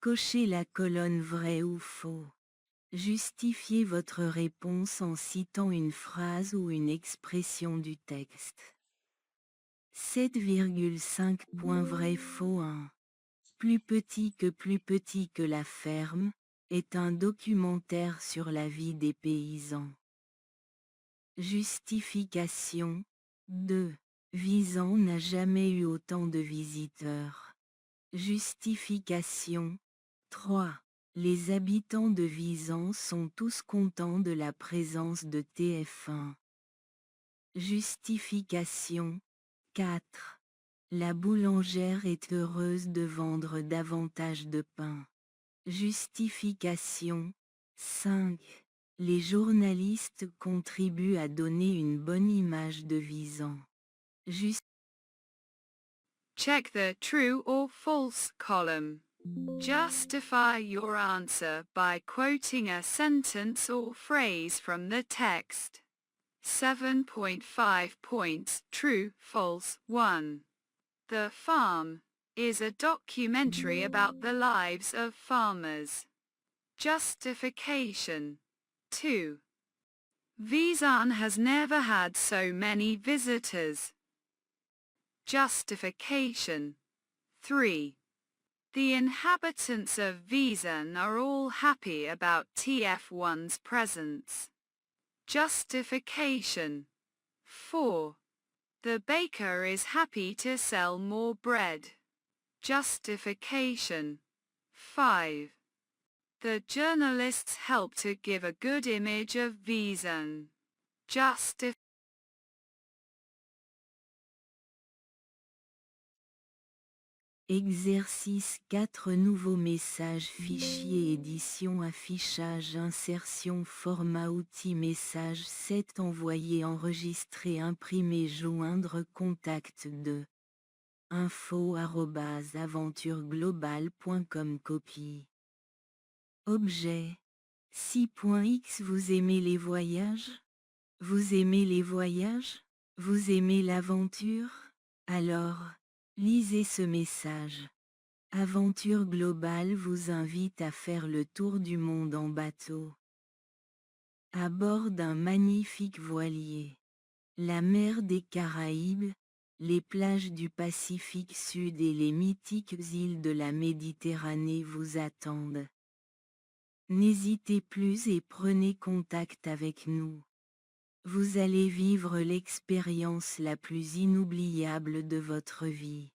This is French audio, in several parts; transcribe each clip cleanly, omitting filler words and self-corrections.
Cochez la colonne vrai ou faux. Justifiez votre réponse en citant une phrase ou une expression du texte. 7,5 Vrai faux 1. Plus petit que la ferme, est un documentaire sur la vie des paysans. Justification 2. Visan n'a jamais eu autant de visiteurs. Justification 3. Les habitants de Visan sont tous contents de la présence de TF1. Justification 4. La boulangère est heureuse de vendre davantage de pain. Justification 5. Les journalistes contribuent à donner une bonne image de Visan. Check the true or false column. Justify your answer by quoting a sentence or phrase from the text. 7.5 points. True, false. 1. The Farm is a documentary about the lives of farmers. Justification. 2. Visan has never had so many visitors. Justification. 3. The inhabitants of Visan are all happy about TF1's presence. Justification. 4. The baker is happy to sell more bread. Justification. 5. The journalists help to give a good image of Visan. Exercice 4 Nouveaux messages fichier édition affichage insertion format outil message 7 Envoyer enregistrer imprimer joindre contact de info@aventureglobale.com Copie. Objet 6.x Vous aimez les voyages? Vous aimez les voyages? Vous aimez l'aventure? Alors, lisez ce message. Aventure Globale vous invite à faire le tour du monde en bateau. À bord d'un magnifique voilier. La mer des Caraïbes, les plages du Pacifique Sud et les mythiques îles de la Méditerranée vous attendent. N'hésitez plus et prenez contact avec nous. Vous allez vivre l'expérience la plus inoubliable de votre vie.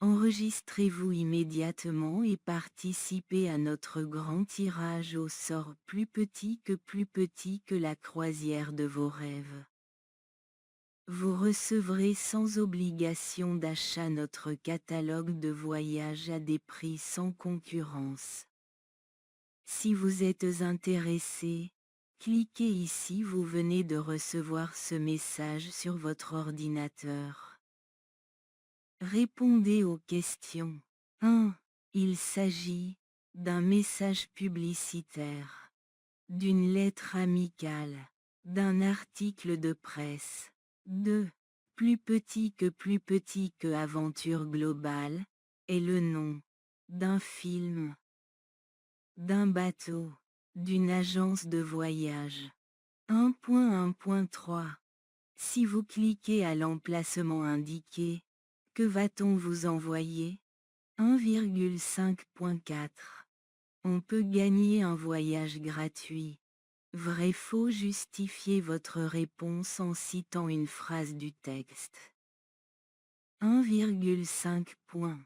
Enregistrez-vous immédiatement et participez à notre grand tirage au sort plus petit que la croisière de vos rêves. Vous recevrez sans obligation d'achat notre catalogue de voyages à des prix sans concurrence. Si vous êtes intéressé, cliquez ici. Vous venez de recevoir ce message sur votre ordinateur. Répondez aux questions. 1. Il s'agit d'un message publicitaire, d'une lettre amicale, d'un article de presse. 2. Plus petit que Aventure Globale est le nom d'un film, d'un bateau, d'une agence de voyage. 1.1.3. Si vous cliquez à l'emplacement indiqué, que va-t-on vous envoyer? 1,5.4. On peut gagner un voyage gratuit. Vrai-faux Justifiez votre réponse en citant une phrase du texte. 1,5 points.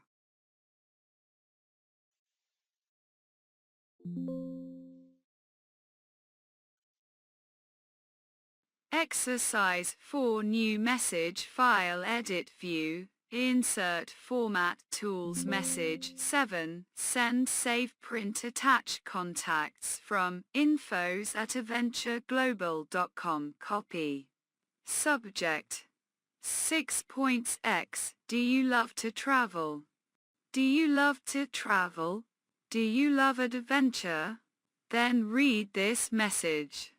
Exercise 4 New message file edit view. Insert format tools message 7 Send save print attach contacts from infos@adventureglobal.com Copy. Subject 6 points X. Do you love to travel? Do you love to travel? Do you love adventure? Then read this message.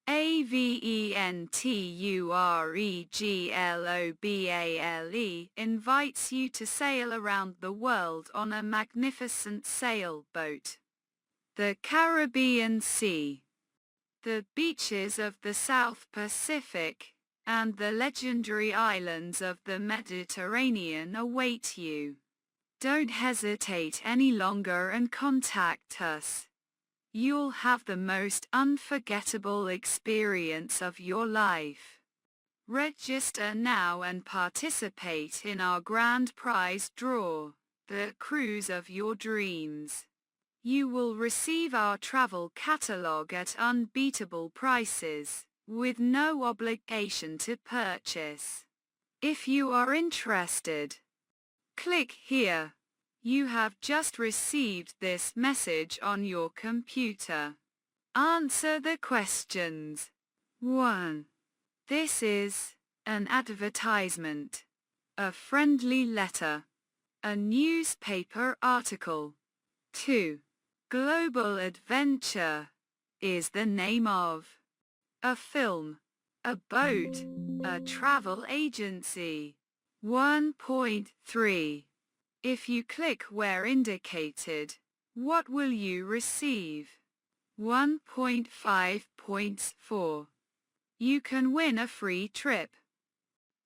Aventureglobe invites you to sail around the world on a magnificent sailboat. The Caribbean Sea, the beaches of the South Pacific, and the legendary islands of the Mediterranean await you. Don't hesitate any longer and contact us. You'll have the most unforgettable experience of your life. Register now and participate in our grand prize draw, the cruise of your dreams. You will receive our travel catalog at unbeatable prices, with no obligation to purchase. If you are interested, click here. You have just received this message on your computer. Answer the questions. 1. This is an advertisement, a friendly letter, a newspaper article. 2. Global Adventure is the name of a film, a boat, a travel agency. 1.3. If you click where indicated, what will you receive? 1.5.4. You can win a free trip.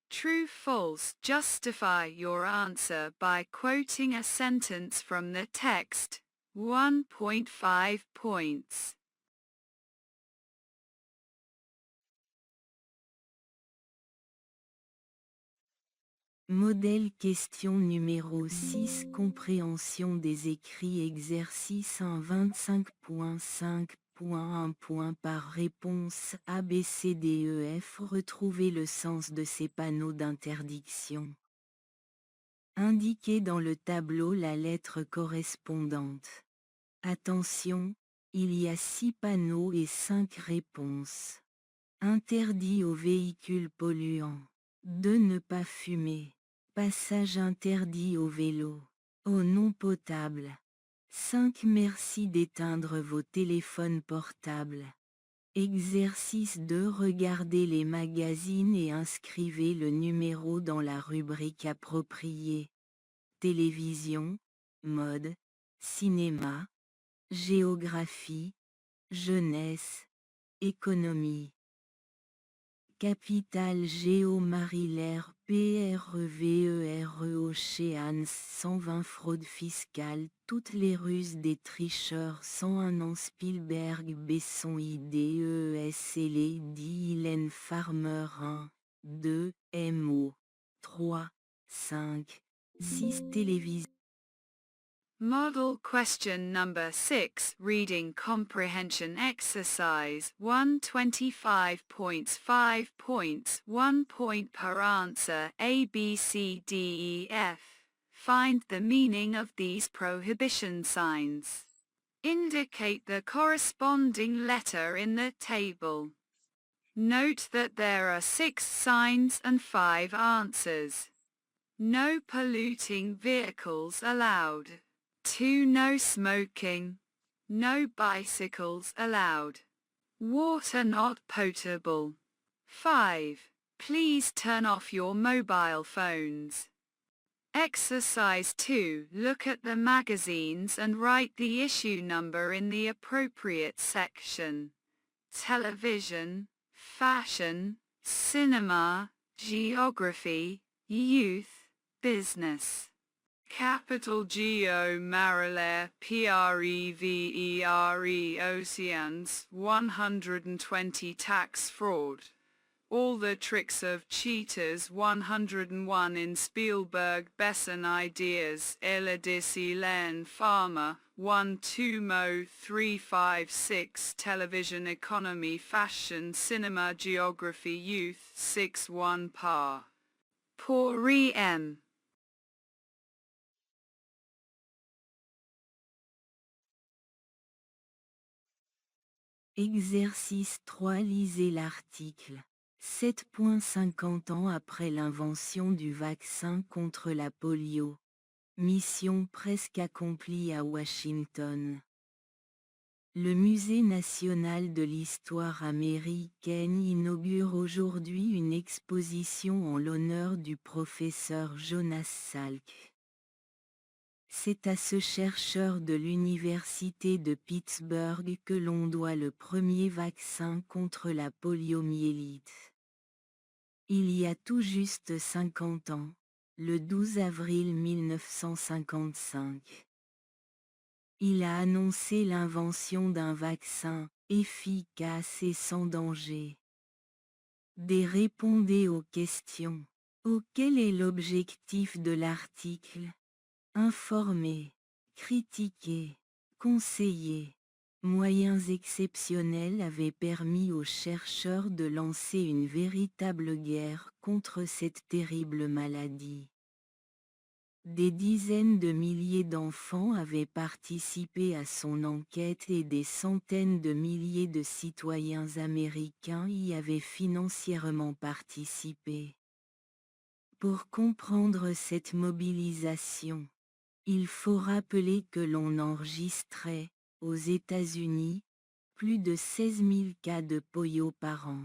True, false. Justify your answer by quoting a sentence from the text. 1.5 points. Modèle question numéro 6 Compréhension des écrits exercice 1 25.5.1 Par réponse A, B, C, D, E, F Retrouvez le sens de ces panneaux d'interdiction. Indiquez dans le tableau la lettre correspondante. Attention, il y a 6 panneaux et 5 réponses. Interdit aux véhicules polluants. 2. Ne pas fumer. Passage interdit au vélo. Eau non potable. 5. Merci d'éteindre vos téléphones portables. Exercice 2. Regardez les magazines et inscrivez le numéro dans la rubrique appropriée. Télévision, mode, cinéma, géographie, jeunesse, économie. Capital Géo Marilaire PREVERE Océans 120 Fraude fiscale Toutes les ruses des tricheurs 101 An Spielberg Besson IDES Lady Hélène Farmer 1, 2, MO 3, 5, 6 Télévision. Model question number 6, reading comprehension exercise 125.5 points, 1 point per answer A, B, C, D, E, F. Find the meaning of these prohibition signs. Indicate the corresponding letter in the table. Note that there are 6 signs and 5 answers. No polluting vehicles allowed. 2. No smoking. No bicycles allowed. Water not potable. 5. Please turn off your mobile phones. Exercise 2. Look at the magazines and write the issue number in the appropriate section. Television, fashion, cinema, geography, youth, business. Capital Geo Marilaire PREVERE Oceans 120 Tax Fraud. All the Tricks of Cheaters 101 in Spielberg Besson Ideas Eladis Elaine Farmer 1 Mo 356 Television Economy Fashion Cinema Geography Youth 6 Par. Pour M. Exercice 3 Lisez l'article. 7.50 ans après l'invention du vaccin contre la polio. Mission presque accomplie à Washington. Le Musée national de l'histoire américaine inaugure aujourd'hui une exposition en l'honneur du professeur Jonas Salk. C'est à ce chercheur de l'université de Pittsburgh que l'on doit le premier vaccin contre la poliomyélite. Il y a tout juste 50 ans, le 12 avril 1955. Il a annoncé l'invention d'un vaccin, efficace et sans danger. Répondez aux questions. Quel est l'objectif de l'article? Informer, critiquer, conseiller. Moyens exceptionnels avaient permis aux chercheurs de lancer une véritable guerre contre cette terrible maladie. Des dizaines de milliers d'enfants avaient participé à son enquête et des centaines de milliers de citoyens américains y avaient financièrement participé. Pour comprendre cette mobilisation, il faut rappeler que l'on enregistrait, aux États-Unis, plus de 16 000 cas de polio par an.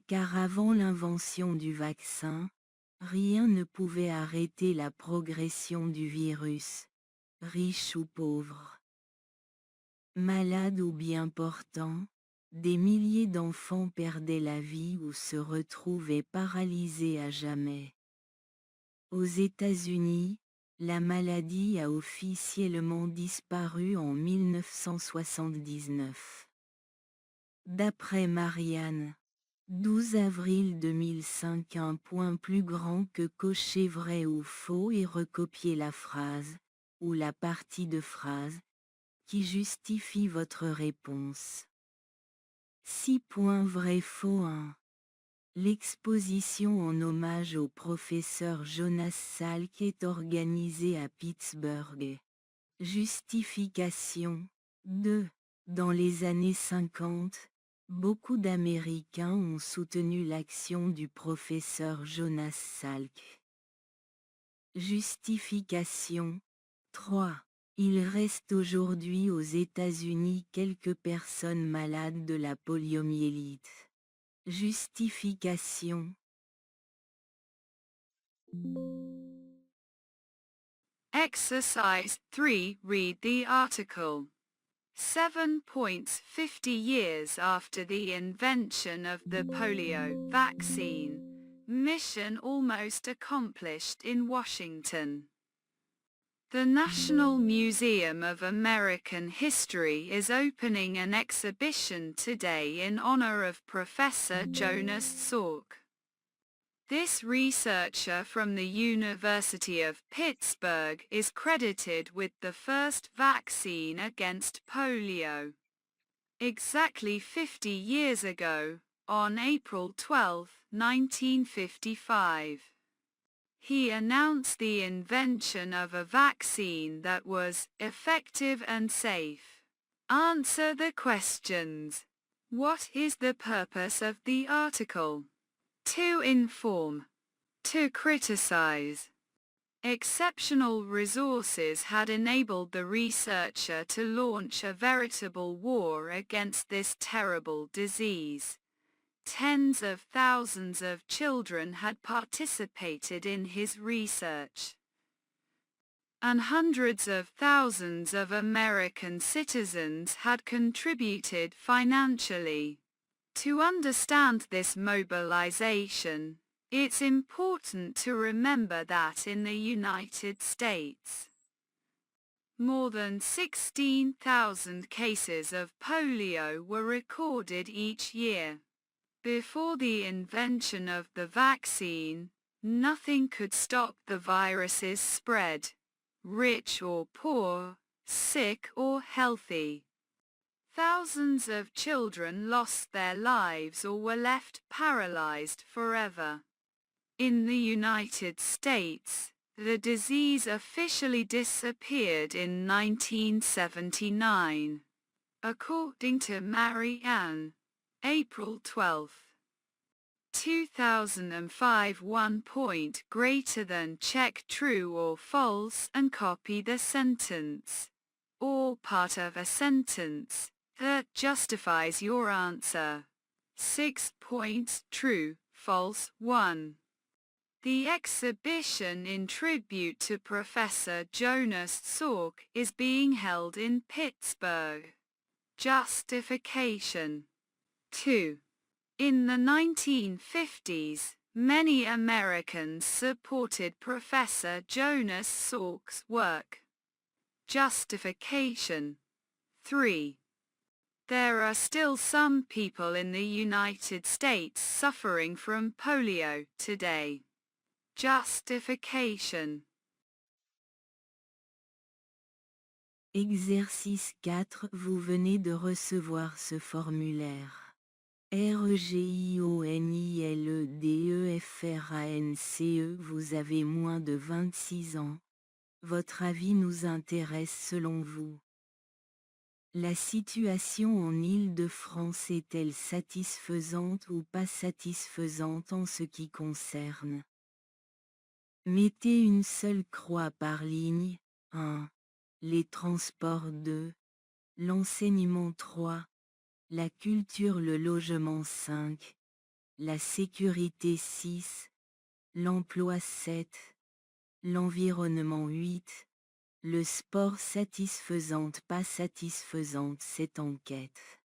Car avant l'invention du vaccin, rien ne pouvait arrêter la progression du virus, riche ou pauvre. Malades ou bien portants, des milliers d'enfants perdaient la vie ou se retrouvaient paralysés à jamais. Aux États-Unis, la maladie a officiellement disparu en 1979. D'après Marianne, 12 avril 2005, un point plus grand que cocher vrai ou faux et recopier la phrase, ou la partie de phrase, qui justifie votre réponse. 6 points vrai faux 1. L'exposition en hommage au professeur Jonas Salk est organisée à Pittsburgh. Justification. 2. Dans les années 50, beaucoup d'Américains ont soutenu l'action du professeur Jonas Salk. Justification. 3. Il reste aujourd'hui aux États-Unis quelques personnes malades de la poliomyélite. Justification. Exercise 3. Read the article. 7 points. 50 years after the invention of the polio vaccine. Mission almost accomplished in Washington. The National Museum of American History is opening an exhibition today in honor of Professor Jonas Salk. This researcher from the University of Pittsburgh is credited with the first vaccine against polio. Exactly 50 years ago, on April 12, 1955, he announced the invention of a vaccine that was effective and safe. Answer the questions. What is the purpose of the article? To inform. To criticize. Exceptional resources had enabled the researcher to launch a veritable war against this terrible disease. Tens of thousands of children had participated in his research, and hundreds of thousands of American citizens had contributed financially. To understand this mobilization, it's important to remember that in the United States, more than 16,000 cases of polio were recorded each year. Before the invention of the vaccine, nothing could stop the virus's spread, rich or poor, sick or healthy. Thousands of children lost their lives or were left paralyzed forever. In the United States, the disease officially disappeared in 1979. According to Marianne, April 12, 2005. 1 point greater than check true or false and copy the sentence. or part of a sentence that justifies your answer. 6 points true, false 1. The exhibition in tribute to Professor Jonas Salk is being held in Pittsburgh. Justification. 2. In the 1950s, many Americans supported Professor Jonas Salk's work. Justification. 3. There are still some people in the United States suffering from polio today. Justification. Exercice 4. Vous venez de recevoir ce formulaire. REGIONILEDEFRANCE. Vous avez moins de 26 ans. Votre avis nous intéresse selon vous. La situation en Île-de-France est-elle satisfaisante ou pas satisfaisante en ce qui concerne? Mettez une seule croix par ligne. 1. Les transports 2. L'enseignement 3. La culture, le logement 5. La sécurité 6. L'emploi 7. L'environnement 8. Le sport satisfaisante, pas satisfaisante. Cette enquête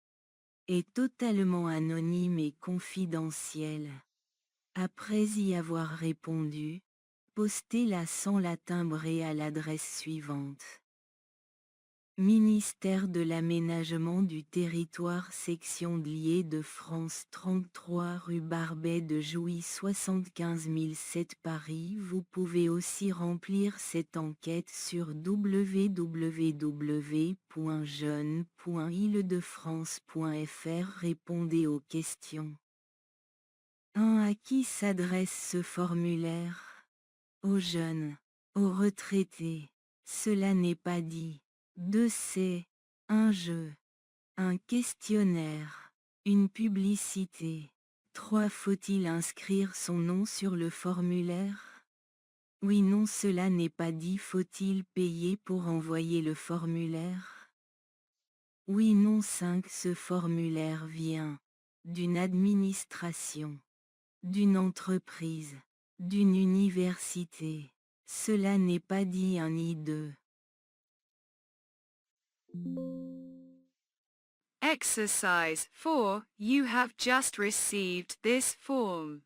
est totalement anonyme et confidentielle. Après y avoir répondu, postez-la sans la timbrer à l'adresse suivante. Ministère de l'Aménagement du Territoire, section de l'Île-de-France, 33 rue Barbet de Jouy, 75 007 Paris. Vous pouvez aussi remplir cette enquête sur www.jeune.ile-de-france.fr. Répondez aux questions. 1. À qui s'adresse ce formulaire? Aux jeunes. Aux retraités. Cela n'est pas dit. 2. C'est un jeu, un questionnaire, une publicité. 3. Faut-il inscrire son nom sur le formulaire? Oui, non, cela n'est pas dit. Faut-il payer pour envoyer le formulaire? Oui, non. 5. Ce formulaire vient d'une administration, d'une entreprise, d'une université. Cela n'est pas dit. Un ni 2. Exercise 4. You have just received this form.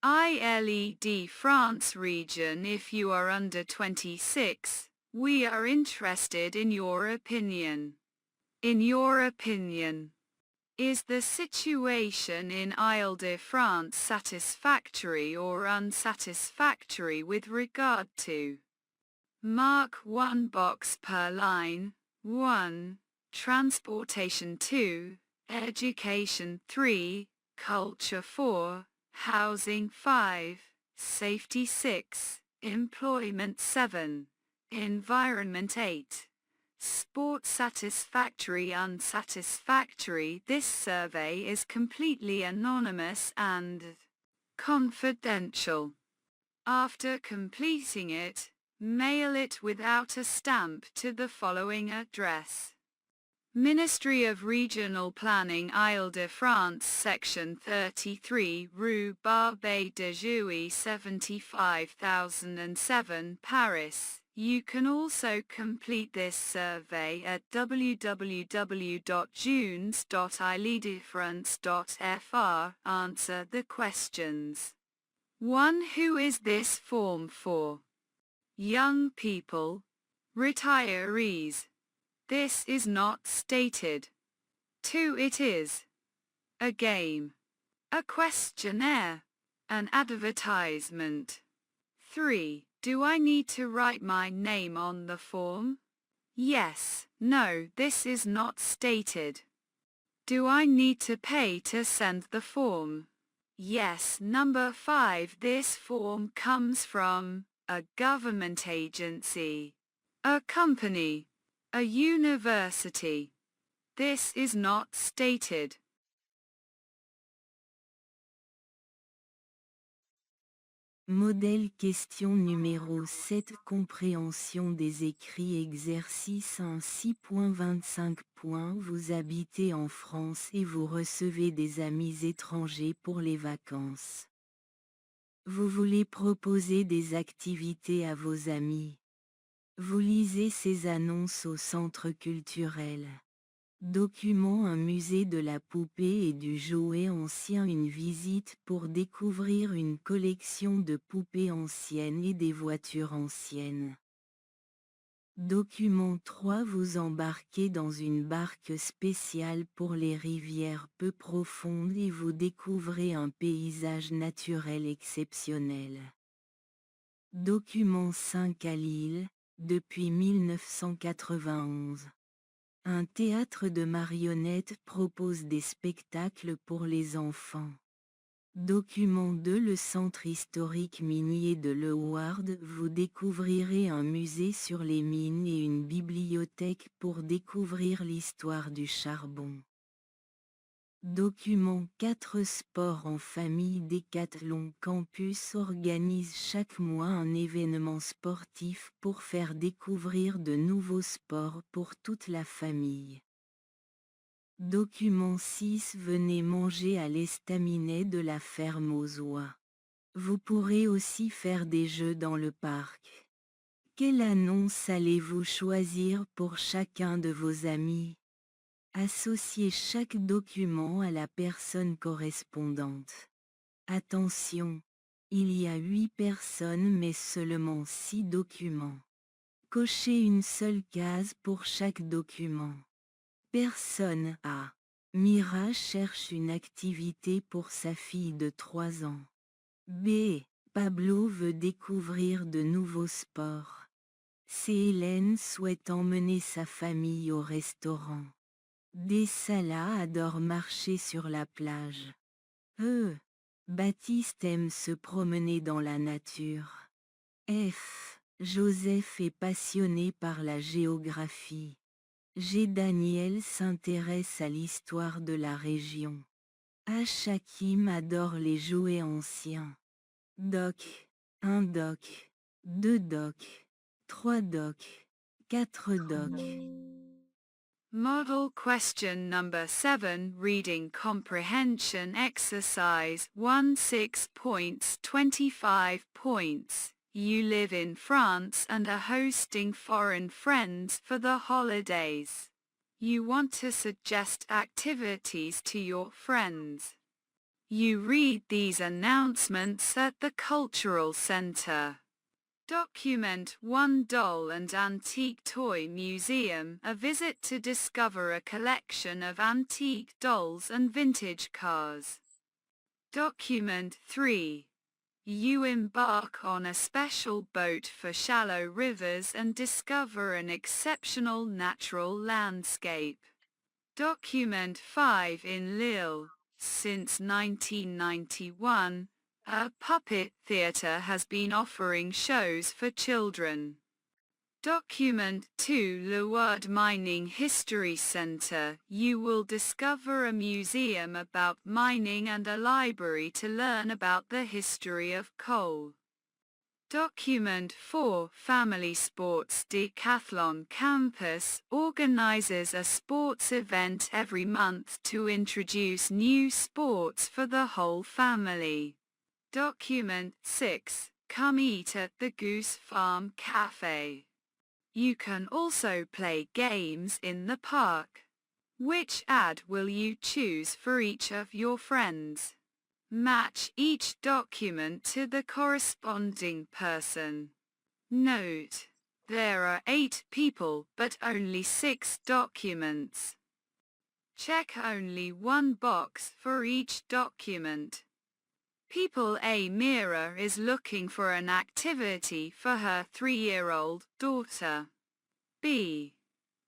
ILED France region. If you are under 26, we are interested in your opinion. In your opinion, is the situation in Île-de-France satisfactory or unsatisfactory with regard to? Mark 1 box per line. 1. Transportation 2. Education 3. Culture 4. Housing 5. Safety 6. Employment 7. Environment 8. Sport satisfactory, unsatisfactory. This survey is completely anonymous and confidential. After completing it, mail it without a stamp to the following address: Ministry of Regional Planning, Île-de-France, Section 33, Rue Barbet de Jouy, 75007, Paris. You can also complete this survey at www.junes.iledefrance.fr. Answer the questions. 1. Who is this form for? Young people. Retirees. This is not stated. 2. It is a game, a questionnaire, an advertisement. 3. Do I need to write my name on the form? Yes, no, this is not stated. Do I need to pay to send the form? Yes. Number 5. This form comes from a government agency, a company, a university. This is not stated. Modèle question numéro 7. Compréhension des écrits. Exercice 1. 6.25. Vous habitez en France et vous recevez des amis étrangers pour les vacances. Vous voulez proposer des activités à vos amis. Vous lisez ces annonces au centre culturel. Document. Un musée de la poupée et du jouet ancien. Une visite pour découvrir une collection de poupées anciennes et des voitures anciennes. Document 3. Vous embarquez dans une barque spéciale pour les rivières peu profondes et vous découvrez un paysage naturel exceptionnel. Document 5. À Lille, depuis 1991. Un théâtre de marionnettes propose des spectacles pour les enfants. Document 2. Le centre historique minier de Leeuwarden. Vous découvrirez un musée sur les mines et une bibliothèque pour découvrir l'histoire du charbon. Document 4. Sport en famille. Décathlon Campus organise chaque mois un événement sportif pour faire découvrir de nouveaux sports pour toute la famille. Document 6. Venez manger à l'estaminet de la ferme aux oies. Vous pourrez aussi faire des jeux dans le parc. Quelle annonce allez-vous choisir pour chacun de vos amis? Associez chaque document à la personne correspondante. Attention! Il y a 8 personnes mais seulement 6 documents. Cochez une seule case pour chaque document. Personne A. Mira cherche une activité pour sa fille de 3 ans. B. Pablo veut découvrir de nouveaux sports. C. Hélène souhaite emmener sa famille au restaurant. D. Salah adore marcher sur la plage. E. Baptiste aime se promener dans la nature. F. Joseph est passionné par la géographie. G. Daniel s'intéresse à l'histoire de la région. H. Hakim adore les jouets anciens. Doc. 1 doc. 2 doc. 3 doc. 4 doc. Model question number 7. Reading comprehension exercise 1. 6 points, 25 points. You live in France and are hosting foreign friends for the holidays. You want to suggest activities to your friends. You read these announcements at the cultural center. Document 1. Doll and Antique Toy Museum. A visit to discover a collection of antique dolls and vintage cars. Document 3. You embark on a special boat for shallow rivers and discover an exceptional natural landscape. Document 5. In Lille, since 1991, a puppet theater has been offering shows for children. Document 2. Leeuwarden Mining History Center. You will discover a museum about mining and a library to learn about the history of coal. Document 4. Family Sports. Decathlon Campus organizes a sports event every month to introduce new sports for the whole family. Document 6. Come eat at the Goose Farm Cafe. You can also play games in the park. Which ad will you choose for each of your friends? Match each document to the corresponding person. Note: there are 8 people but only 6 documents. Check only one box for each document. People A. Mira is looking for an activity for her 3-year-old daughter. B.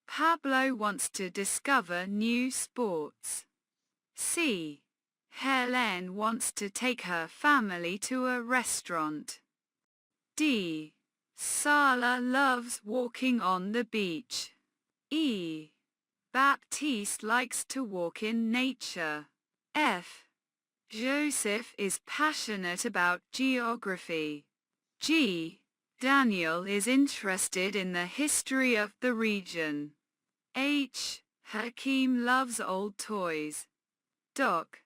Pablo wants to discover new sports. C. Hélène wants to take her family to a restaurant. D. Sala loves walking on the beach. E. Baptiste likes to walk in nature. F. Joseph is passionate about geography. G. Daniel is interested in the history of the region. H. Hakeem loves old toys. Doc.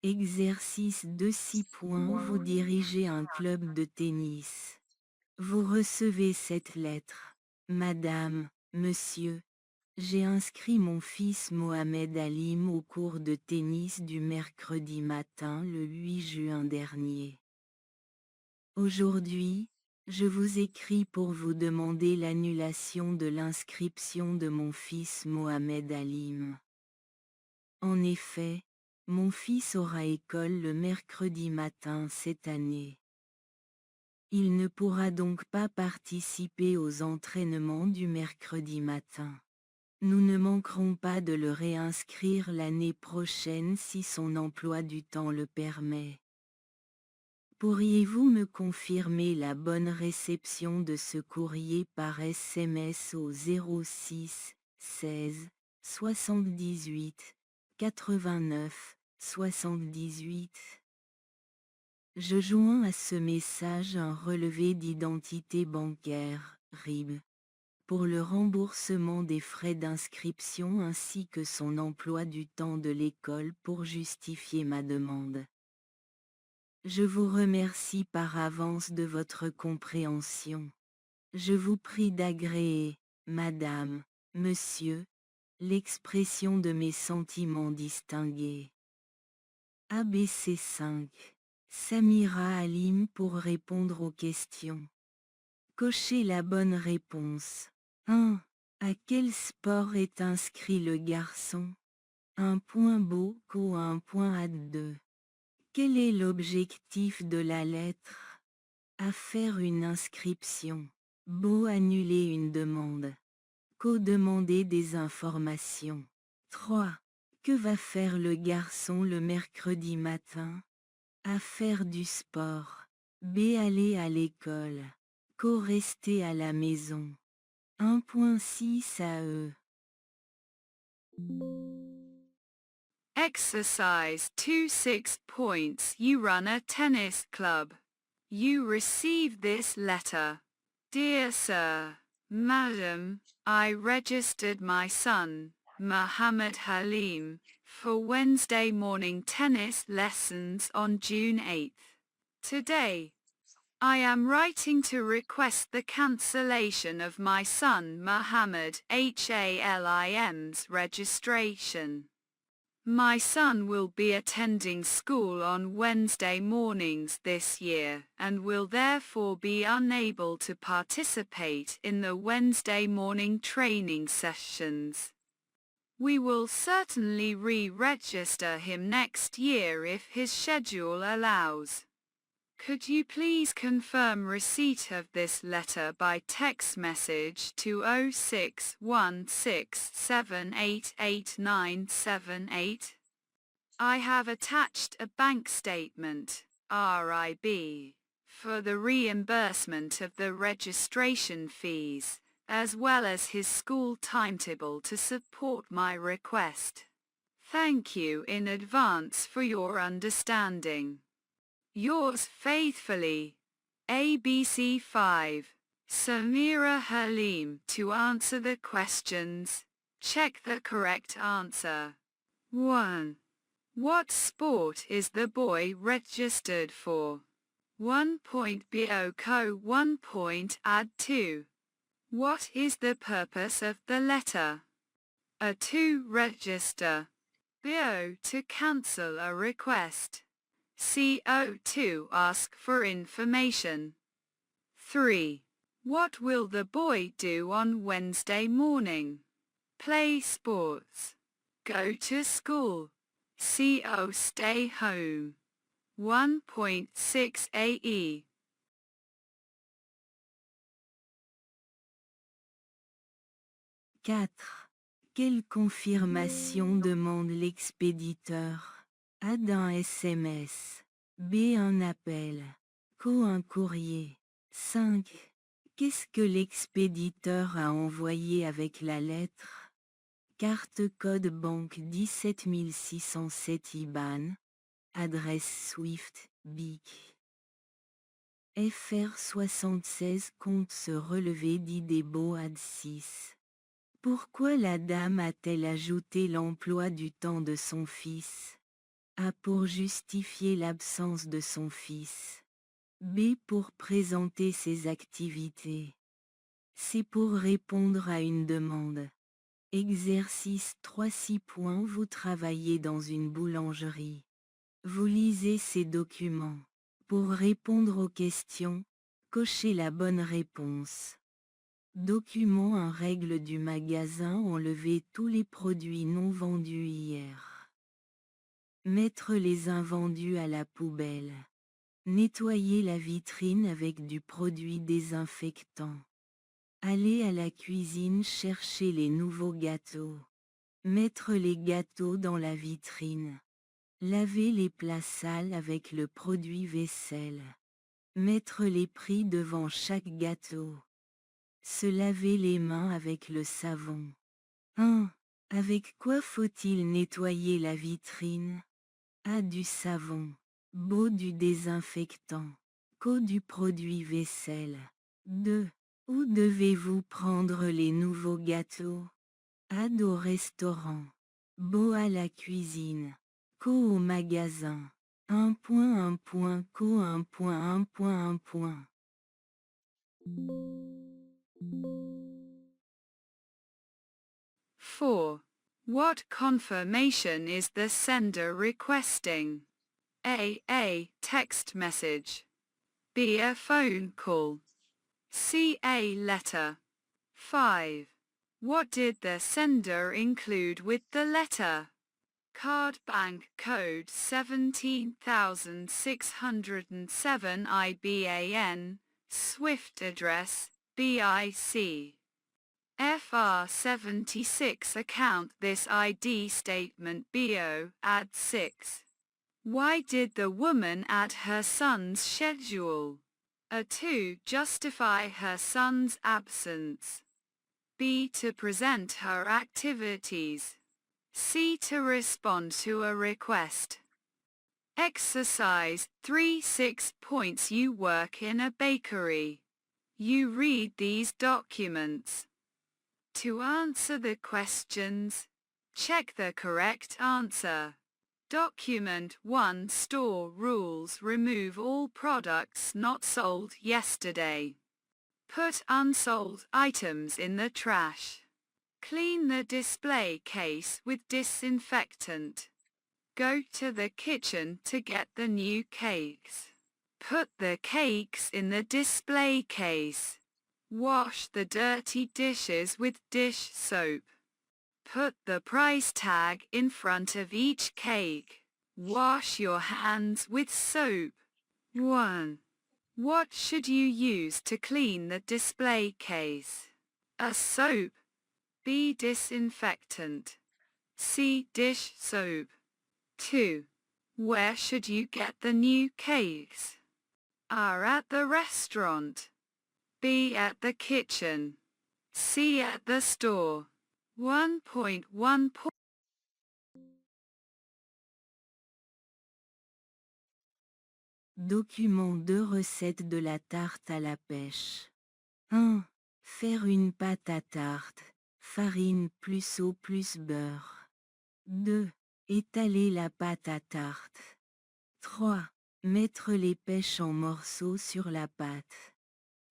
Exercice de 6 points. Vous dirigez un club de tennis. Vous recevez cette lettre. Madame, monsieur, j'ai inscrit mon fils Mohamed Alim au cours de tennis du mercredi matin le 8 juin dernier. Aujourd'hui, je vous écris pour vous demander l'annulation de l'inscription de mon fils Mohamed Alim. En effet, mon fils aura école le mercredi matin cette année. Il ne pourra donc pas participer aux entraînements du mercredi matin. Nous ne manquerons pas de le réinscrire l'année prochaine si son emploi du temps le permet. Pourriez-vous me confirmer la bonne réception de ce courrier par SMS au 06 16 78 89 78? Je joins à ce message un relevé d'identité bancaire, RIB, pour le remboursement des frais d'inscription ainsi que son emploi du temps de l'école pour justifier ma demande. Je vous remercie par avance de votre compréhension. Je vous prie d'agréer, madame, monsieur, l'expression de mes sentiments distingués. ABC 5. Samira Alim pour répondre aux questions. Cochez la bonne réponse. 1. À quel sport est inscrit le garçon? .Ad2. Quel est l'objectif de la lettre? À faire une inscription. Annuler une demande. Demander des informations. 3. Que va faire le garçon le mercredi matin? À faire du sport. Aller à l'école. Rester à la maison. 1.6 AE. Exercise 2 6 points. You run a tennis club. You receive this letter. Dear Sir, Madam, I registered my son, Muhammad Halim, for Wednesday morning tennis lessons on June 8th. Today, I am writing to request the cancellation of my son Muhammad Halim's registration. My son will be attending school on Wednesday mornings this year and will therefore be unable to participate in the Wednesday morning training sessions. We will certainly re-register him next year if his schedule allows. Could you please confirm receipt of this letter by text message to 0616788978? I have attached a bank statement, RIB, for the reimbursement of the registration fees, as well as his school timetable to support my request. Thank you in advance for your understanding. Yours faithfully, ABC 5, Samira Halim. To answer the questions, check the correct answer. 1. What sport is the boy registered for? 1.BOCO 1.Ad2. What is the purpose of the letter? A. To register. B. To cancel a request. CO2 ask for information. 3. What will the boy do on Wednesday morning? Play sports. Go to school. CO stay home. 1.6 AE. Quelle confirmation demande l'expéditeur? Ad un SMS. B. Un appel. Co. Un courrier. 5. Qu'est-ce que l'expéditeur a envoyé avec la lettre? Carte code banque 17607 IBAN. Adresse Swift, BIC. FR 76 compte se relever d'Idebo ad 6. Pourquoi la dame a-t-elle ajouté l'emploi du temps de son fils? A. Pour justifier l'absence de son fils. B. Pour présenter ses activités. C. Pour répondre à une demande. Exercice 3-6 points. Vous travaillez dans une boulangerie. Vous lisez ces documents. Pour répondre aux questions, cochez la bonne réponse. Document 1. Règle du magasin. Enlever tous les produits non vendus hier. Mettre les invendus à la poubelle. Nettoyer la vitrine avec du produit désinfectant. Aller à la cuisine chercher les nouveaux gâteaux. Mettre les gâteaux dans la vitrine. Laver les plats sales avec le produit vaisselle. Mettre les prix devant chaque gâteau. Se laver les mains avec le savon. 1. Avec quoi faut-il nettoyer la vitrine? A. Du savon. B. Du désinfectant. Co. Du produit vaisselle. 2. Où devez-vous prendre les nouveaux gâteaux? A. Au restaurant. B. À la cuisine. Co. Au magasin. 1.1. Co. 1.1.1. 4. What confirmation is the sender requesting? A. Text message. B. A phone call. C. A letter. 5. What did the sender include with the letter? Card bank code 17607 IBAN, Swift address, BIC. FR 76 account this ID statement BO, add 6. Why did the woman add her son's schedule? A. To justify her son's absence. B. To present her activities. C. To respond to a request. Exercise 3 6 points. You work in a bakery. You read these documents. To answer the questions, check the correct answer. Document 1. Store rules. Remove all products not sold yesterday. Put unsold items in the trash. Clean the display case with disinfectant. Go to the kitchen to get the new cakes. Put the cakes in the display case. Wash the dirty dishes with dish soap. Put the price tag in front of each cake. Wash your hands with soap. 1. What should you use to clean the display case? A. Soap. B. Disinfectant. C. Dish soap. 2. Where should you get the new cakes? A. At the restaurant. B. At the kitchen. C. At the store. 1.1. Document 2. Recette de la tarte à la pêche. 1. Faire une pâte à tarte. Farine plus eau plus beurre. 2. Étaler la pâte à tarte. 3. Mettre les pêches en morceaux sur la pâte.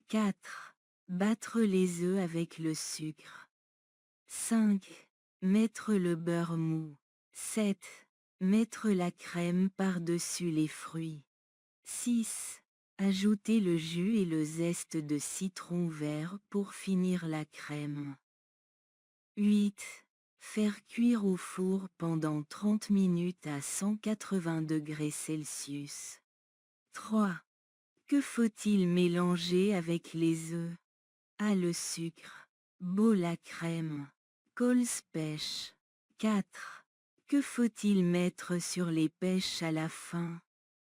4. Battre les œufs avec le sucre. 5. Mettre le beurre mou. 7. Mettre la crème par-dessus les fruits. 6. Ajouter le jus et le zeste de citron vert pour finir la crème. 8. Faire cuire au four pendant 30 minutes à 180 degrés Celsius. 3. Que faut-il mélanger avec les œufs? A. Le sucre. B. La crème. Coles pêche. 4. Que faut-il mettre sur les pêches à la fin?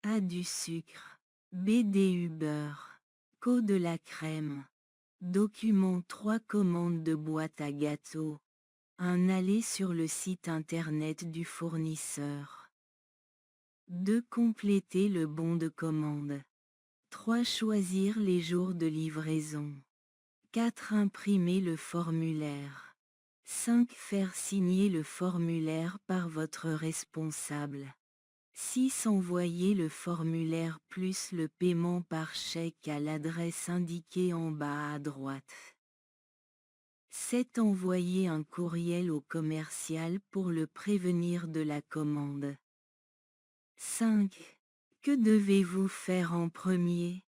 A du sucre. B du beurre. Co de la crème. Document 3 commandes de boîte à gâteaux. Un aller sur le site internet du fournisseur. 2 compléter le bon de commande. 3 choisir les jours de livraison. 4 imprimer le formulaire. 5 faire signer le formulaire par votre responsable. 6 envoyer le formulaire plus le paiement par chèque à l'adresse indiquée en bas à droite. 7 envoyer un courriel au commercial pour le prévenir de la commande. 5. Que devez-vous faire en premier?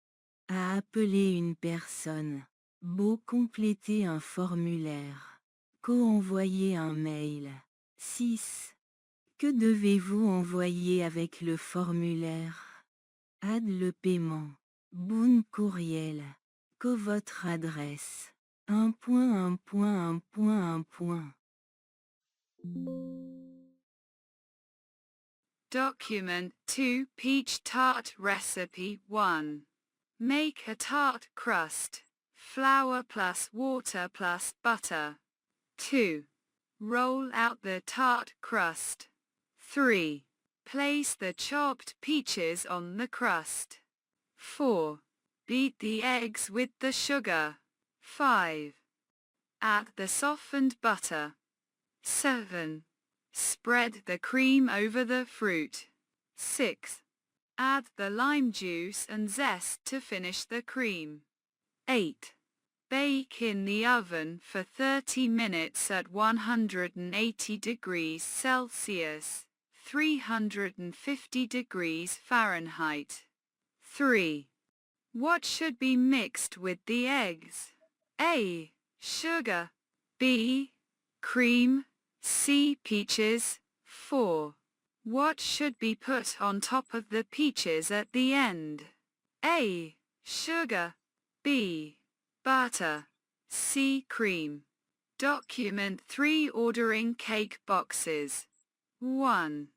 A appeler une personne. B compléter un formulaire. Co-envoyer un mail. 6. Que devez-vous envoyer avec le formulaire? Add le paiement. Boon courriel. Co votre adresse. Un point. Document 2 Peach Tart Recipe 1. Make a tart crust. Flour plus water plus butter. 2. Roll out the tart crust. 3. Place the chopped peaches on the crust. 4. Beat the eggs with the sugar. 5. Add the softened butter. 7. Spread the cream over the fruit. 6. Add the lime juice and zest to finish the cream. 8. Bake in the oven for 30 minutes at 180 degrees Celsius, 350 degrees Fahrenheit. 3. What should be mixed with the eggs? A. Sugar. B. Cream. C. Peaches. 4. What should be put on top of the peaches at the end? A. Sugar. B. Butter. C. Cream. Document 3 Ordering cake boxes. 1.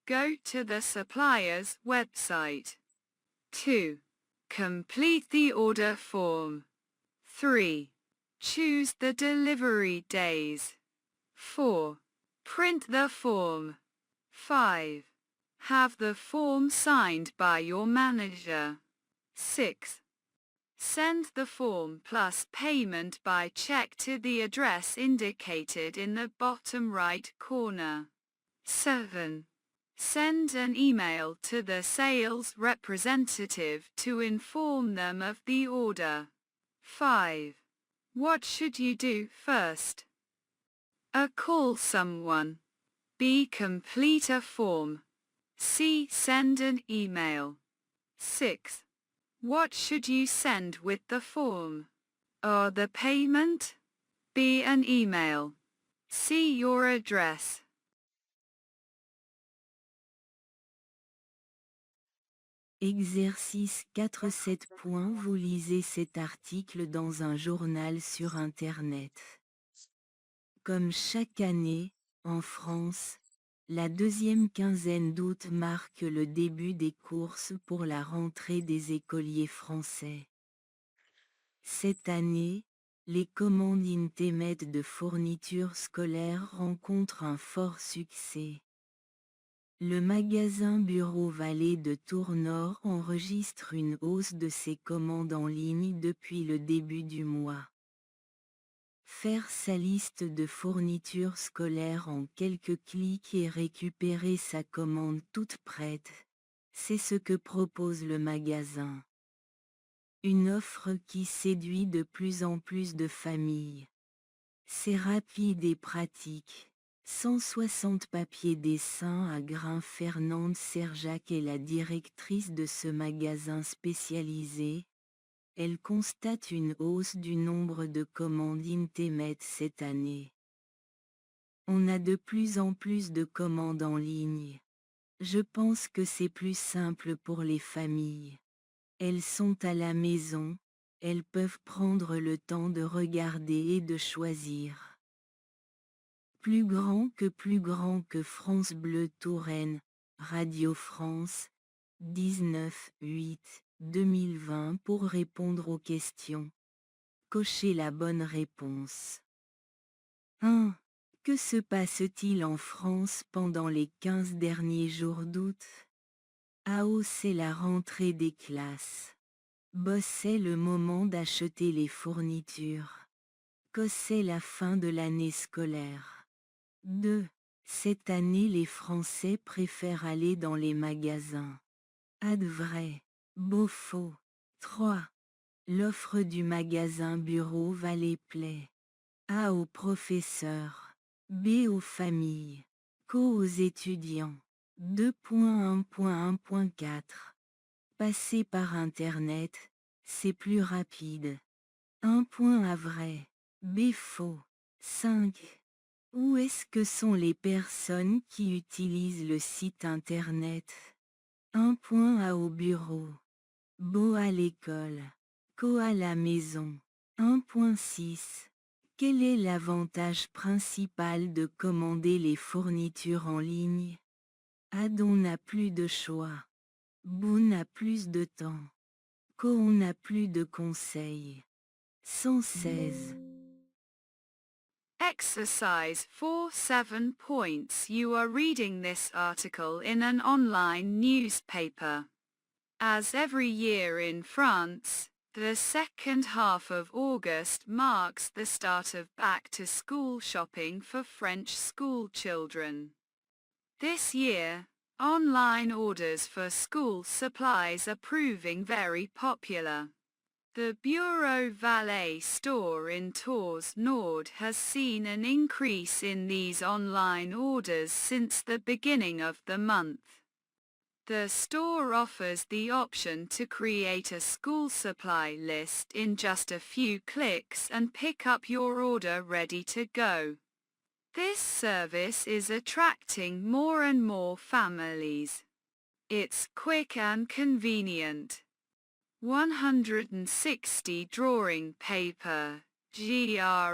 Go to the supplier's website. 2. Complete the order form. 3. Choose the delivery days. 4. Print the form. 5. Have the form signed by your manager. 6. Send the form plus payment by check to the address indicated in the bottom right corner. 7. Send an email to the sales representative to inform them of the order. 5. What should you do first? A. Call someone. B. Complete a form. C. Send an email. 6. What should you send with the form? A. The payment. B. An email. C. Your address. Exercice 4-7. Vous lisez cet article dans un journal sur Internet. Comme chaque année, en France, la deuxième quinzaine d'août marque le début des courses pour la rentrée des écoliers français. Cette année, les commandes Internet de fournitures scolaires rencontrent un fort succès. Le magasin Bureau Vallée de Tours-Nord enregistre une hausse de ses commandes en ligne depuis le début du mois. Faire sa liste de fournitures scolaires en quelques clics et récupérer sa commande toute prête, c'est ce que propose le magasin. Une offre qui séduit de plus en plus de familles. C'est rapide et pratique. 160 papiers dessins à grains. Fernande Serjac est la directrice de ce magasin spécialisé. Elle constate une hausse du nombre de commandes Internet cette année. On a de plus en plus de commandes en ligne. Je pense que c'est plus simple pour les familles. Elles sont à la maison, elles peuvent prendre le temps de regarder et de choisir. Plus grand que France Bleu Touraine, Radio France, 19/8/2020 pour répondre aux questions. Cochez la bonne réponse. 1. Que se passe-t-il en France pendant les 15 derniers jours d'août? AO, c'est la rentrée des classes. BO, c'est le moment d'acheter les fournitures. CO, c'est la fin de l'année scolaire. 2. Cette année les Français préfèrent aller dans les magasins. AD, vrai. BO, faux. 3. L'offre du magasin Bureau Valley plaît. A, aux professeurs. B, aux familles. CO, aux étudiants. 2.1.1.4. Passer par Internet, c'est plus rapide. 1. Vrai. B, faux. 5. Où est-ce que sont les personnes qui utilisent le site Internet? 1. Au bureau. BO, à l'école. CO, à la maison. 1.6. Quel est l'avantage principal de commander les fournitures en ligne? AD, on n'a plus de choix. BO, on a plus de temps. CO, on n'a plus de conseils. 116. Exercise 4 7 points. You are reading this article in an online newspaper. As every year in France, the second half of August marks the start of back-to-school shopping for French school children. This year, online orders for school supplies are proving very popular. The Bureau Valley store in Tours Nord has seen an increase in these online orders since the beginning of the month. The store offers the option to create a school supply list in just a few clicks and pick up your order ready to go. This service is attracting more and more families. It's quick and convenient. 160 drawing paper, GRAINED,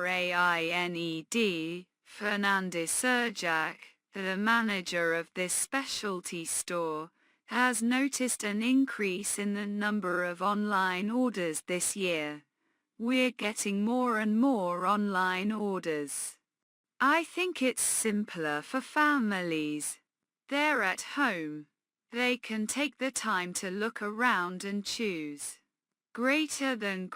Fernandez Serjak, the manager of this specialty store, has noticed an increase in the number of online orders this year. We're getting more and more online orders. I think it's simpler for families. They're at home. They can take the time to look around and choose. Greater than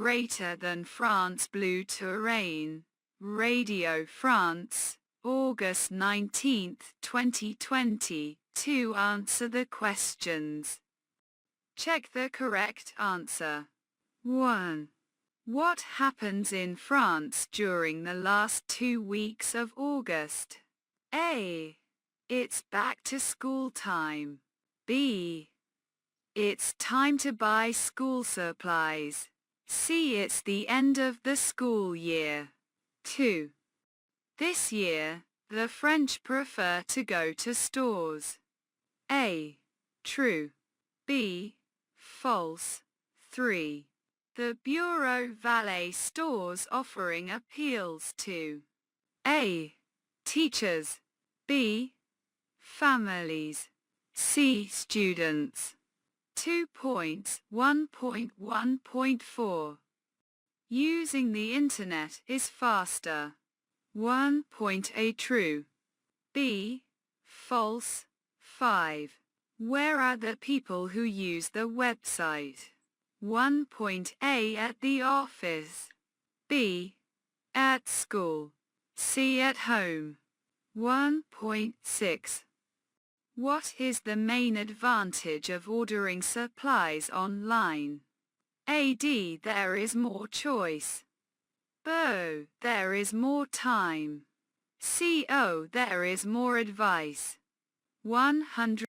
France Bleu Terrain, Radio France, August 19, 2020, to answer the questions. Check the correct answer. 1. What happens in France during the last 2 weeks of August? A. It's back to school time. B. It's time to buy school supplies. C. It's the end of the school year. 2. This year, the French prefer to go to stores. A. True. B. False. 3. The Bureau Valley stores offering appeals to A. Teachers. B. Families. C. Students. 2.1.1.4. Using the internet is faster. 1.A. True. B. False. 5. Where are the people who use the website? 1.A. At the office. B. At school. C. At home. 1.6. What is the main advantage of ordering supplies online? A.D. There is more choice. B. There is more time. C.O. There is more advice. 100.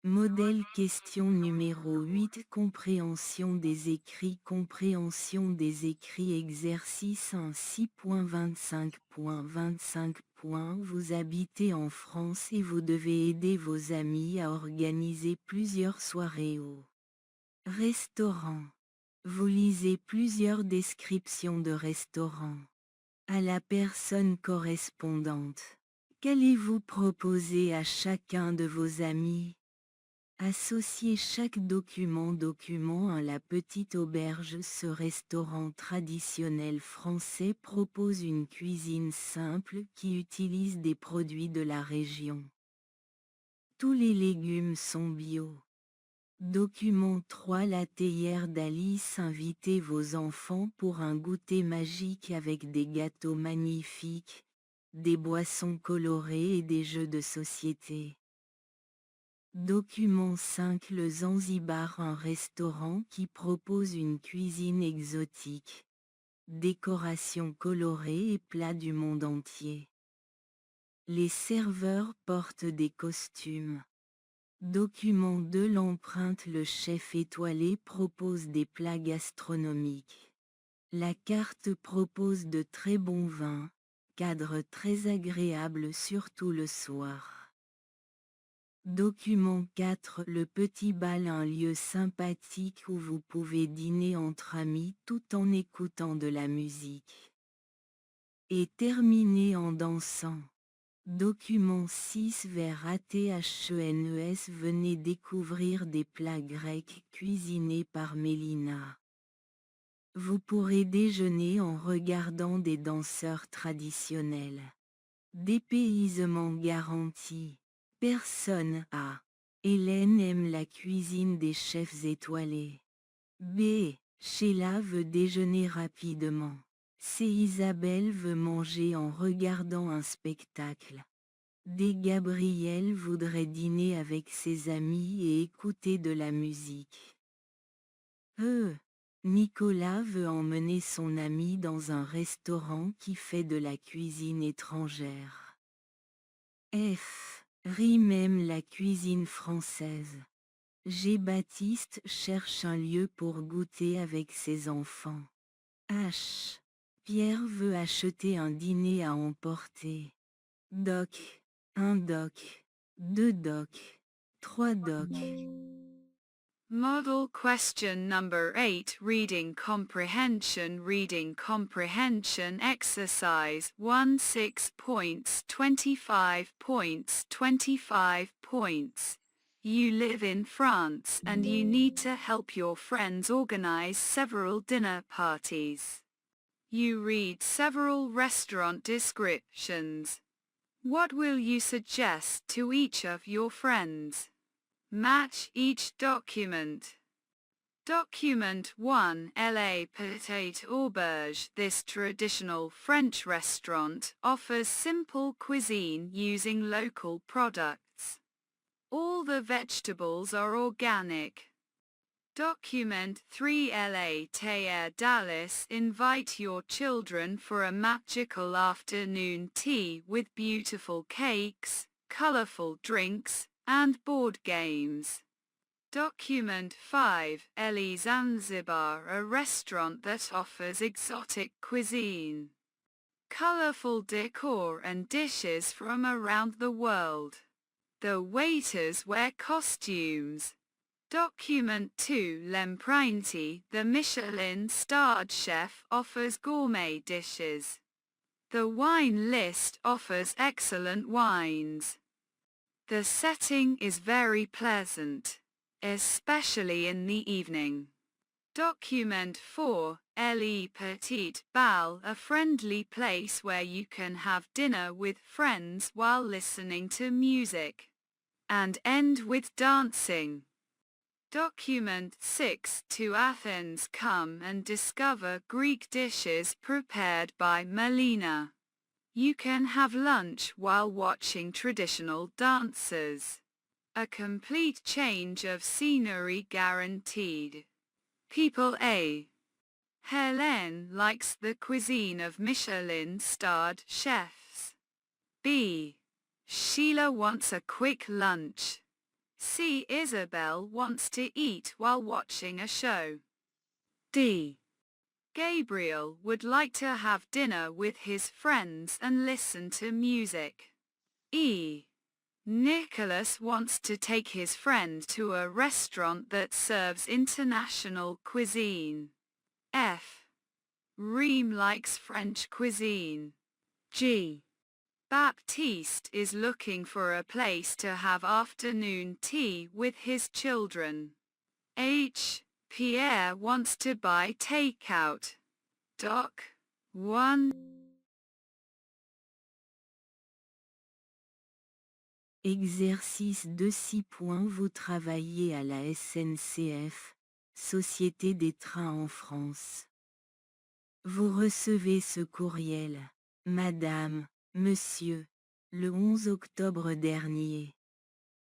Modèle question numéro 8. Compréhension des écrits. Compréhension des écrits. Exercice 1. 6.25.25. Vous habitez en France et vous devez aider vos amis à organiser plusieurs soirées au restaurant. Vous lisez plusieurs descriptions de restaurants. À la personne correspondante. Qu'allez-vous proposer à chacun de vos amis? Associez chaque document à la petite auberge. Ce restaurant traditionnel français propose une cuisine simple qui utilise des produits de la région. Tous les légumes sont bio. Document 3. La théière d'Alice. Invitez vos enfants pour un goûter magique avec des gâteaux magnifiques, des boissons colorées et des jeux de société. Document 5. Le Zanzibar. Un restaurant qui propose une cuisine exotique, décorations colorées et plats du monde entier. Les serveurs portent des costumes. Document 2. L'empreinte. Le chef étoilé propose des plats gastronomiques. La carte propose de très bons vins, cadre très agréable surtout le soir. Document 4. Le Petit Bal. Un lieu sympathique où vous pouvez dîner entre amis tout en écoutant de la musique. Et terminer en dansant. Document 6. Vers ATHENES. Venez découvrir des plats grecs cuisinés par Mélina. Vous pourrez déjeuner en regardant des danseurs traditionnels. Dépaysement garanti. Personne A. Hélène aime la cuisine des chefs étoilés. B. Sheila veut déjeuner rapidement. C. Isabelle veut manger en regardant un spectacle. D. Gabriel voudrait dîner avec ses amis et écouter de la musique. E. Nicolas veut emmener son ami dans un restaurant qui fait de la cuisine étrangère. F. Rime aime la cuisine française. G. Baptiste cherche un lieu pour goûter avec ses enfants. H. Pierre veut acheter un dîner à emporter. Doc. 1 doc. 2 doc. 3 doc. Model question number 8. Reading comprehension exercise 1 6 points 25 points 25 points. You live in France and you need to help your friends organize several dinner parties. You read several restaurant descriptions. What will you suggest to each of your friends? Match each document. Document 1. La Petite Auberge. This traditional French restaurant offers simple cuisine using local products. All the vegetables are organic. Document 3. La Théière d'Alice. Invite your children for a magical afternoon tea with beautiful cakes, colorful drinks, and board games. Document 5. Elie Zanzibar. A restaurant that offers exotic cuisine, colorful decor and dishes from around the world. The waiters wear costumes. Document 2. L'Emprunte. The Michelin-starred chef offers gourmet dishes. The wine list offers excellent wines. The setting is very pleasant, especially in the evening. Document 4. Le Petit Bal. A friendly place where you can have dinner with friends while listening to music, and end with dancing. Document 6. To Athens. Come and discover Greek dishes prepared by Melina. You can have lunch while watching traditional dances. A complete change of scenery guaranteed. People A. Hélène likes the cuisine of Michelin-starred chefs. B. Sheila wants a quick lunch. C. Isabel wants to eat while watching a show. D. Gabriel would like to have dinner with his friends and listen to music. E. Nicholas wants to take his friend to a restaurant that serves international cuisine. F. Reem likes French cuisine. G. Baptiste is looking for a place to have afternoon tea with his children. H. Pierre wants to buy takeout. Doc. 1. Exercice de 6 points. Vous travaillez à la SNCF, Société des trains en France. Vous recevez ce courriel, Madame, Monsieur, le 11 octobre dernier.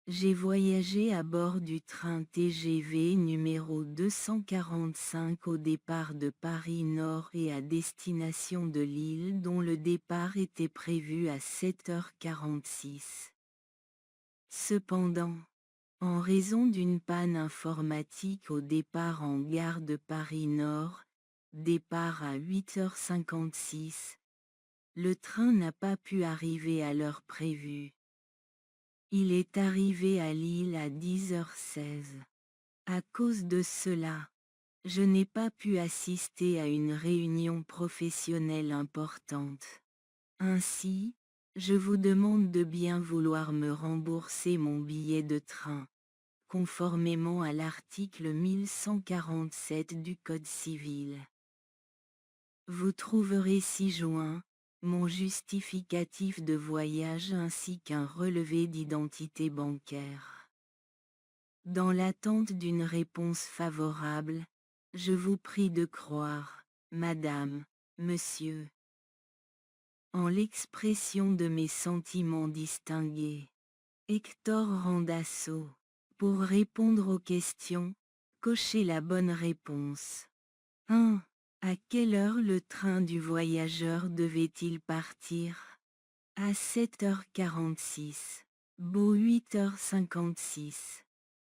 J'ai voyagé à bord du train TGV numéro 245 au départ de Paris Nord et à destination de Lille dont le départ était prévu à 7h46. Cependant, en raison d'une panne informatique au départ en gare de Paris Nord, départ à 8h56, le train n'a pas pu arriver à l'heure prévue. Il est arrivé à Lille à 10h16. À cause de cela, je n'ai pas pu assister à une réunion professionnelle importante. Ainsi, je vous demande de bien vouloir me rembourser mon billet de train, conformément à l'article 1147 du Code civil. Vous trouverez ci-joint mon justificatif de voyage ainsi qu'un relevé d'identité bancaire. Dans l'attente d'une réponse favorable, je vous prie de croire, Madame, Monsieur, en l'expression de mes sentiments distingués. Hector Randazzo. Pour répondre aux questions, cochez la bonne réponse. 1. À quelle heure le train du voyageur devait-il partir? À 7h46. Beau 8h56.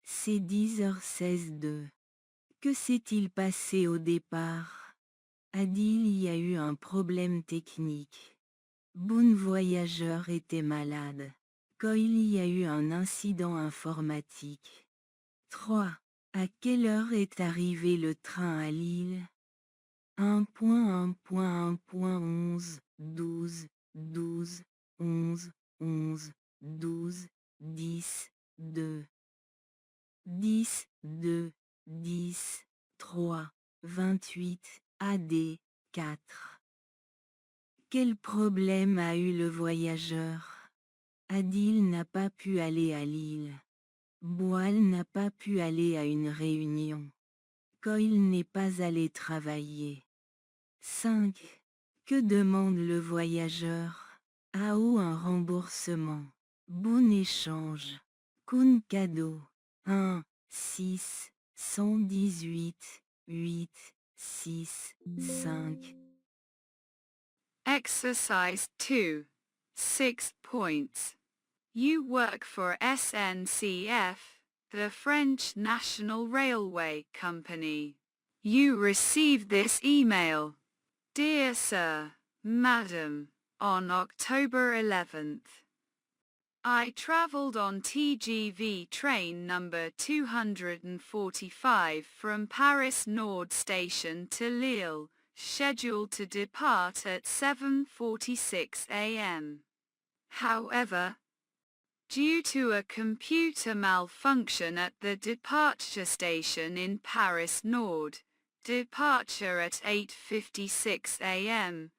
C'est 10h16 2. Que s'est-il passé au départ? A-t-il y a eu un problème technique? Bon voyageur était malade. Quand il y a eu un incident informatique. 3. À quelle heure est arrivé le train à Lille? 1.1.1.11, 12, 12, 11, 11, 12, 10, 2. 10, 2, 10, 3, 28, AD, 4. Quel problème a eu le voyageur? Adil n'a pas pu aller à Lille. Boal n'a pas pu aller à une réunion. Coyle n'est pas allé travailler. 5. Que demande le voyageur? AO un remboursement. Bon échange. Kun cadeau. 1, 6, 118, 8, 6, 5. Exercise 2. 6 points. You work for SNCF, the French National Railway Company. You receive this email. Dear Sir, Madam, on October 11th, I travelled on TGV train number 245 from Paris Nord Station to Lille, scheduled to depart at 7:46 a.m. However, due to a computer malfunction at the departure station in Paris Nord, departure at 8:56 a.m.,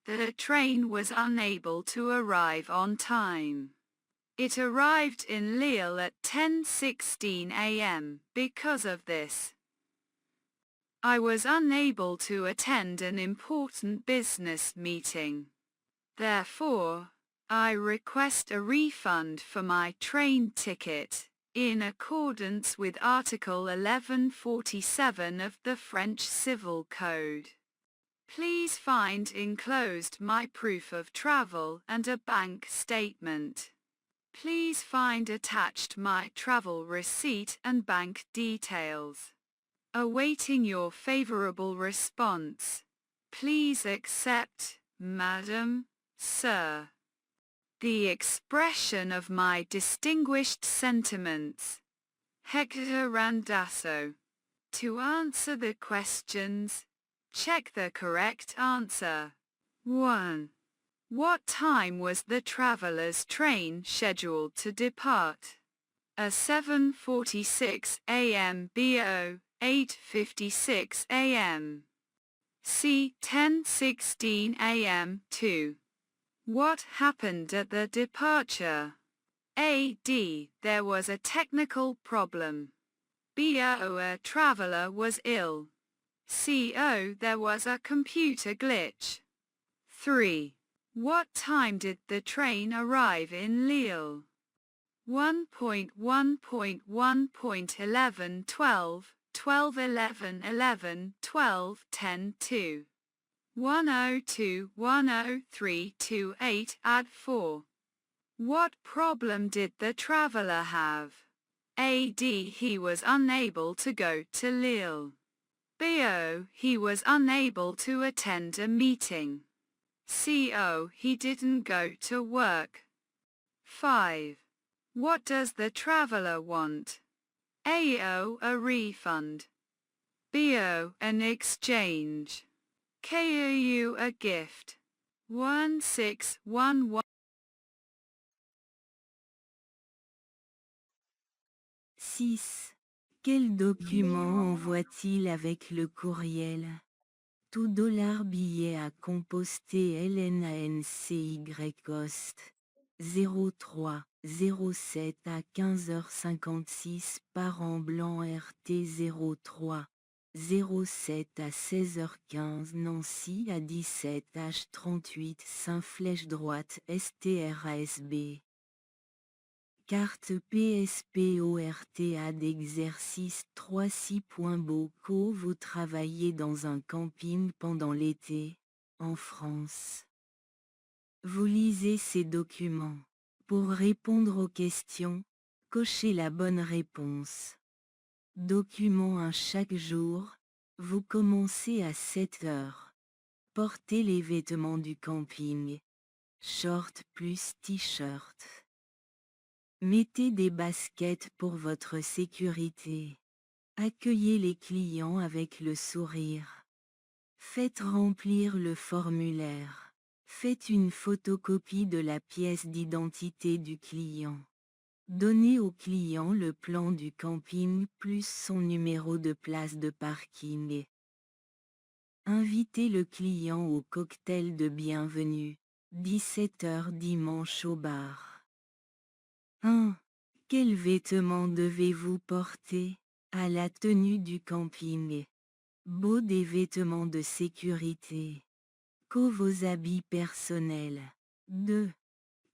the train was unable to arrive on time. It arrived in Lille at 10:16 a.m. Because of this, I was unable to attend an important business meeting. Therefore, I request a refund for my train ticket, in accordance with Article 1147 of the French Civil Code. Please find enclosed my proof of travel and a bank statement. Please find attached my travel receipt and bank details. Awaiting your favorable response. Please accept, Madam, Sir, the expression of my distinguished sentiments. Hector Randazzo. To answer the questions, Check the correct answer. 1. What time was the traveler's train scheduled to depart? A 7:46 a.m. BO, 8:56 a.m. C. 10:16 a.m. 2. What happened at the departure? A. D. There was a technical problem. B. O. A traveler was ill. C. O. There was a computer glitch. 3. What time did the train arrive in Lille? 1.1.1.11 12, 12 11 11 12 10 2. 102 103 28 add 4. What problem did the traveler have? A. D. He was unable to go to Lille. B. O. He was unable to attend a meeting. C. O. He didn't go to work. 5. What does the traveler want? A. O. A refund. B. O. An exchange. K. O. U. A gift. 1611. 6. Quel document envoie-t-il avec le courriel? Tout $billet à composter LNANCY Cost. 03 07 à 15h56 Parent Blanc RT 03 07 à 16h15 Nancy à 17 H38 Saint-Flèche droite STRASB. Carte PSPORTA d'exercice 3 Bocaux. Vous travaillez dans un camping pendant l'été, en France. Vous lisez ces documents. Pour répondre aux questions, cochez la bonne réponse. Document 1 chaque jour. Vous commencez à 7 heures. Portez les vêtements du camping. Short plus t-shirt. Mettez des baskets pour votre sécurité. Accueillez les clients avec le sourire. Faites remplir le formulaire. Faites une photocopie de la pièce d'identité du client. Donnez au client le plan du camping plus son numéro de place de parking. Invitez le client au cocktail de bienvenue, 17h dimanche au bar. 1. Quels vêtements devez-vous porter à la tenue du camping? Beau des vêtements de sécurité. Co vos habits personnels. 2.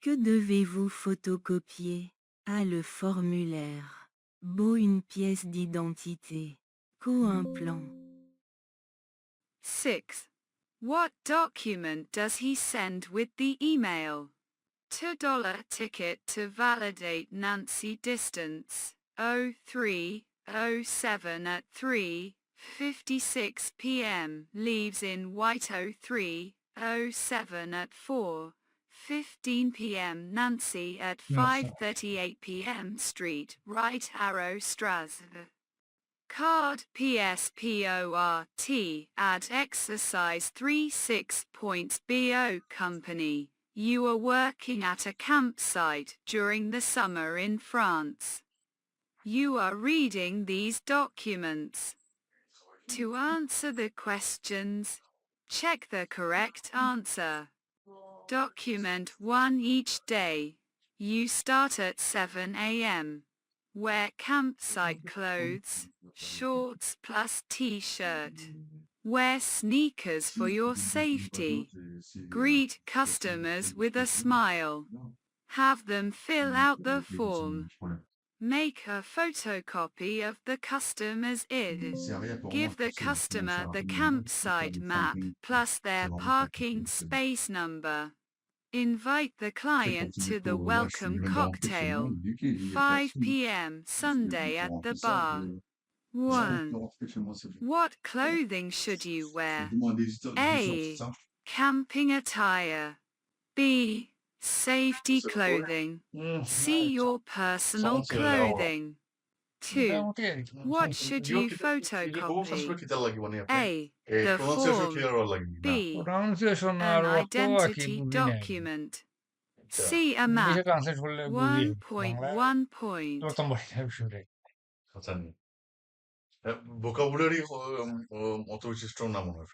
Que devez-vous photocopier? A le formulaire. Beau une pièce d'identité. Co un plan. 6. What document does he send with the email? $2 ticket to validate Nancy distance, 03:07 at 3:56 p.m. leaves in White 03:07 at 4:15 p.m. Nancy at 5:38 p.m. Street, right arrow Strasbourg. Card PSPORT add exercise 36 points BO Company. You are working at a campsite during the summer in France. You are reading these documents. To answer the questions, check the correct answer. Document 1 each day. You start at 7 a.m. Wear campsite clothes, shorts plus t-shirt. Wear sneakers for your safety. Greet customers with a smile. Have them fill out the form. Make a photocopy of the customer's ID. Give the customer the campsite map plus their parking space number. Invite the client to the welcome cocktail, 5 p.m. Sunday at the bar. 1. What clothing should you wear? A. Camping attire. B. Safety clothing. C. Your personal clothing. 2. মোটামুটি What should you 이게 고급 산수를 photocopy? 기다려기 원해요. A. The pronunciation form. clear 하려기. B. Pronunciation An আর অত আর কি identity বুঝি নাই document. আচ্ছা। C. A map. ইংলিশে ট্রান্সলেট করলে বুঝি বাংলা 1.1 point. প্রথম বইটা বিষয়ে আচ্ছা vocabulary অত বেশি স্ট্রং না মনে হয়